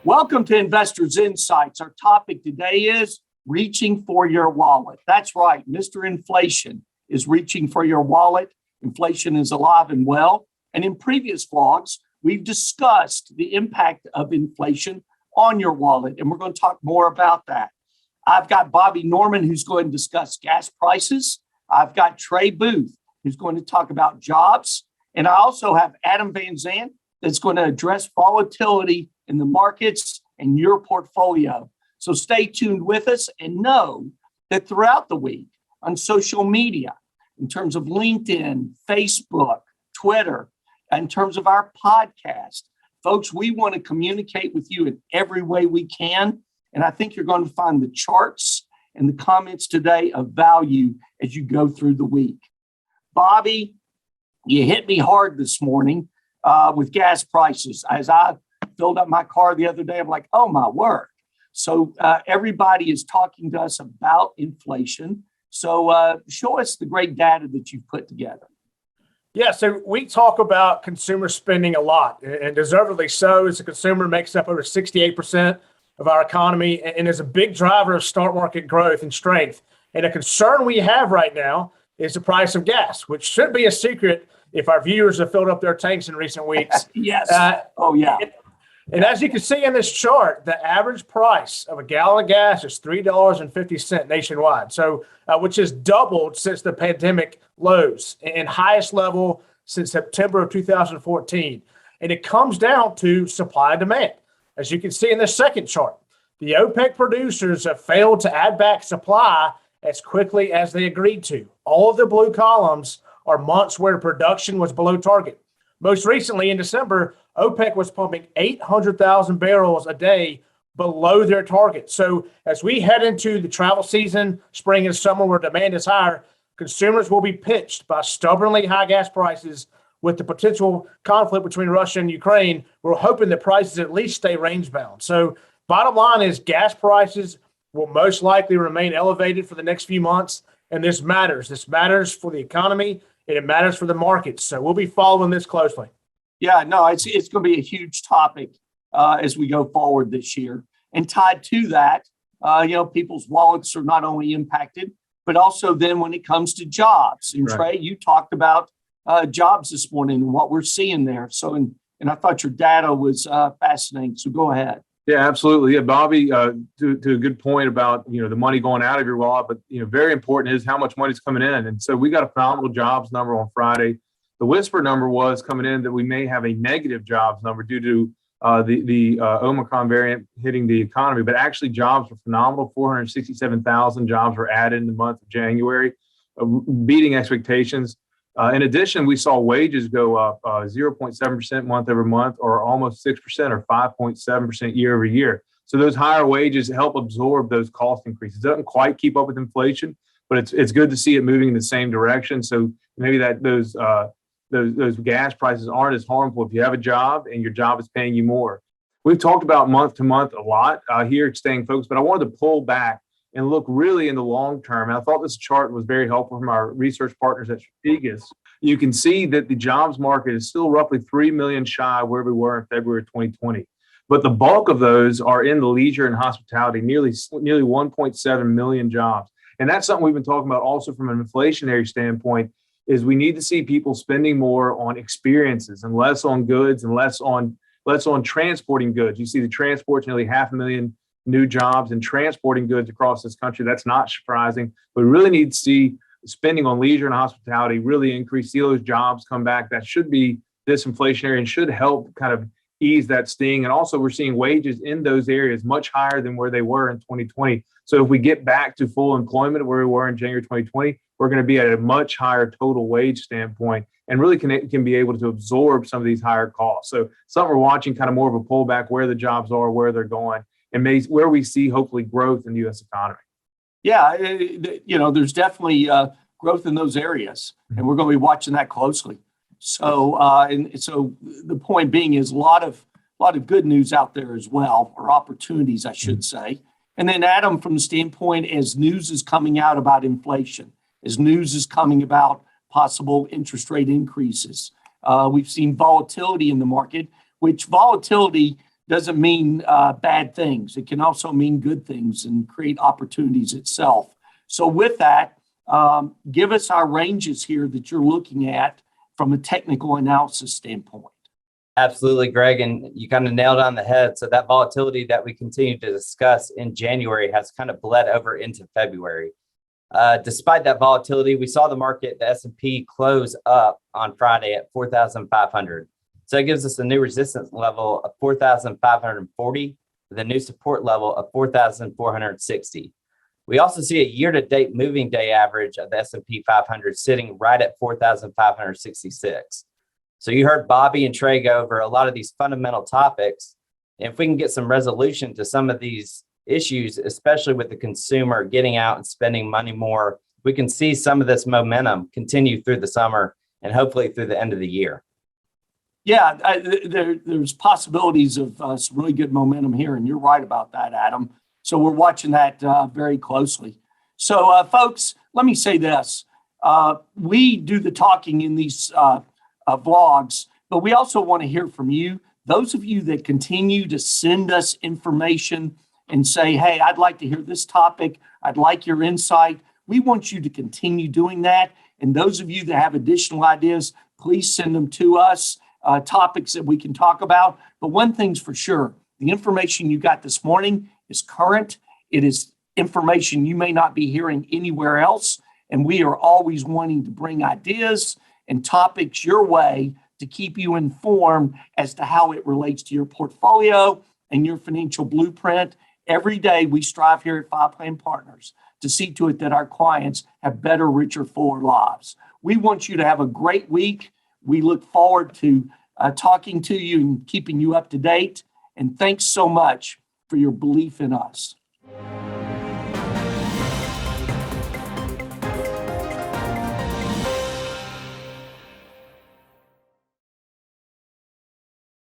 Welcome to Investors Insights. Our topic today is reaching for your wallet. That's right, Mr. Inflation is reaching for your wallet. Inflation is alive and well. And in previous vlogs, we've discussed the impact of inflation on your wallet, and we're going to talk more about that. I've got Bobby Norman, who's going to discuss gas prices. I've got Trey Booth, who's going to talk about jobs. And I also have Adam Van Zandt, that's going to address volatility in the markets and your portfolio. So stay tuned with us and know that throughout the week on social media, in terms of LinkedIn, Facebook, Twitter, in terms of our podcast, folks, we want to communicate with you in every way we can. And I think you're going to find the charts and the comments today of value as you go through the week. Bobby, you hit me hard this morning with gas prices. As I filled up my car the other day, I'm like, oh my word. So everybody is talking to us about inflation. So show us the great data that you've put together. Yeah, so we talk about consumer spending a lot, and deservedly so, as the consumer makes up over 68% of our economy and is a big driver of stock market growth and strength. And a concern we have right now is the price of gas, which should be a secret if our viewers have filled up their tanks in recent weeks. Yes. Oh, yeah. And as you can see in this chart, the average price of a gallon of gas is $3.50 nationwide, so which has doubled since the pandemic lows and highest level since September of 2014. And it comes down to supply and demand. As you can see in the second chart, the OPEC producers have failed to add back supply as quickly as they agreed to. All of the blue columns are months where production was below target. Most recently in December, OPEC was pumping 800,000 barrels a day below their target. So as we head into the travel season, spring and summer, where demand is higher, consumers will be pitched by stubbornly high gas prices. With the potential conflict between Russia and Ukraine, we're hoping that prices at least stay range bound. So bottom line is gas prices will most likely remain elevated for the next few months. And this matters. This matters for the economy and it matters for the markets. So we'll be following this closely. Yeah, no, it's going to be a huge topic as we go forward this year. And tied to that, people's wallets are not only impacted, but also then when it comes to jobs. And Right. Trey, you talked about jobs this morning and what we're seeing there. So, and I thought your data was fascinating. So go ahead. Yeah, absolutely. Yeah, Bobby, to a good point about, the money going out of your wallet, but, very important is how much money's coming in. And so we got a phenomenal jobs number on Friday. The whisper number was coming in that we may have a negative jobs number due to the Omicron variant hitting the economy, but actually jobs were phenomenal. 467,000 jobs were added in the month of January, beating expectations. In addition, we saw wages go up 0.7% month over month, or almost 6%, or 5.7% year over year. So those higher wages help absorb those cost increases. It doesn't quite keep up with inflation, but it's good to see it moving in the same direction. So maybe that those gas prices aren't as harmful if you have a job and your job is paying you more. We've talked about month to month a lot here at Staying Focused, but I wanted to pull back and look really in the long term. And I thought this chart was very helpful from our research partners at Strategas. You can see that the jobs market is still roughly 3 million shy where we were in February 2020. But the bulk of those are in the leisure and hospitality, nearly 1.7 million jobs. And that's something we've been talking about also from an inflationary standpoint, is we need to see people spending more on experiences and less on goods and less on transporting goods. You see the transport's nearly 500,000 new jobs in transporting goods across this country. That's not surprising, but we really need to see spending on leisure and hospitality really increase, see those jobs come back. That should be disinflationary and should help kind of ease that sting. And also we're seeing wages in those areas much higher than where they were in 2020. So if we get back to full employment where we were in January 2020, we're going to be at a much higher total wage standpoint and really can be able to absorb some of these higher costs. So something we're watching, kind of more of a pullback, where the jobs are, where they're going, and where we see hopefully growth in the U.S. economy. Yeah, there's definitely growth in those areas, and we're going to be watching that closely. So, so the point being is a lot of good news out there as well, or opportunities, I should say. And then Adam, from the standpoint, as news is coming out about inflation, as news is coming about possible interest rate increases, we've seen volatility in the market, which volatility doesn't mean bad things. It can also mean good things and create opportunities itself. So with that, give us our ranges here that you're looking at from a technical analysis standpoint. Absolutely, Greg, and you kind of nailed it on the head. So that volatility that we continue to discuss in January has kind of bled over into February. Despite that volatility, we saw the market, the S&P, close up on Friday at 4,500. So it gives us a new resistance level of 4,540, with a new support level of 4,460. We also see a year-to-date moving day average of the S&P 500 sitting right at 4,566. So you heard Bobby and Trey go over a lot of these fundamental topics. And if we can get some resolution to some of these issues, especially with the consumer getting out and spending money more, we can see some of this momentum continue through the summer and hopefully through the end of the year. Yeah, there's possibilities of some really good momentum here, and you're right about that, Adam. So we're watching that very closely. So, folks, let me say this. We do the talking in these vlogs, but we also want to hear from you. Those of you that continue to send us information and say, hey, I'd like to hear this topic. I'd like your insight. We want you to continue doing that. And those of you that have additional ideas, please send them to us, topics that we can talk about. But one thing's for sure, the information you got this morning is current. It is information you may not be hearing anywhere else. And we are always wanting to bring ideas and topics your way to keep you informed as to how it relates to your portfolio and your financial blueprint. Every day we strive here at Five Plan Partners to see to it that our clients have better, richer, fuller lives. We want you to have a great week. We look forward to talking to you and keeping you up to date. And thanks so much for your belief in us.